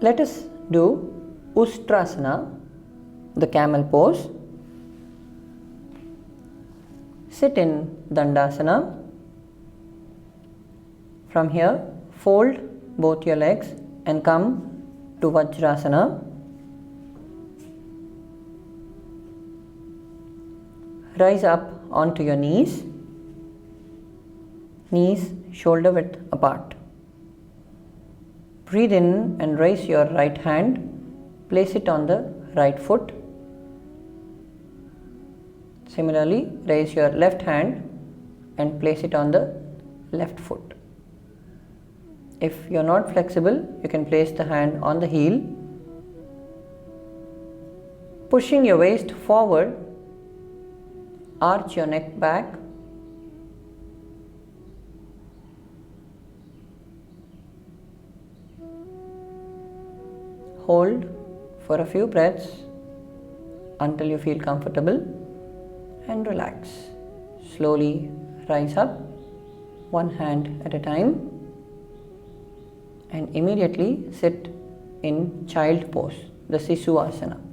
Let us do Ustrasana, the camel pose. Sit in Dandasana. From here, fold both your legs and come to Vajrasana. Rise up onto your knees, knees shoulder width apart. Breathe in and raise your right hand, place it on the right foot. Similarly, raise your left hand and place it on the left foot. If you are not flexible, you can place the hand on the heel. Pushing your waist forward, arch your neck back. Hold for a few breaths until you feel comfortable and relax. Slowly rise up, one hand at a time, and immediately sit in child pose, the Sisuvasana.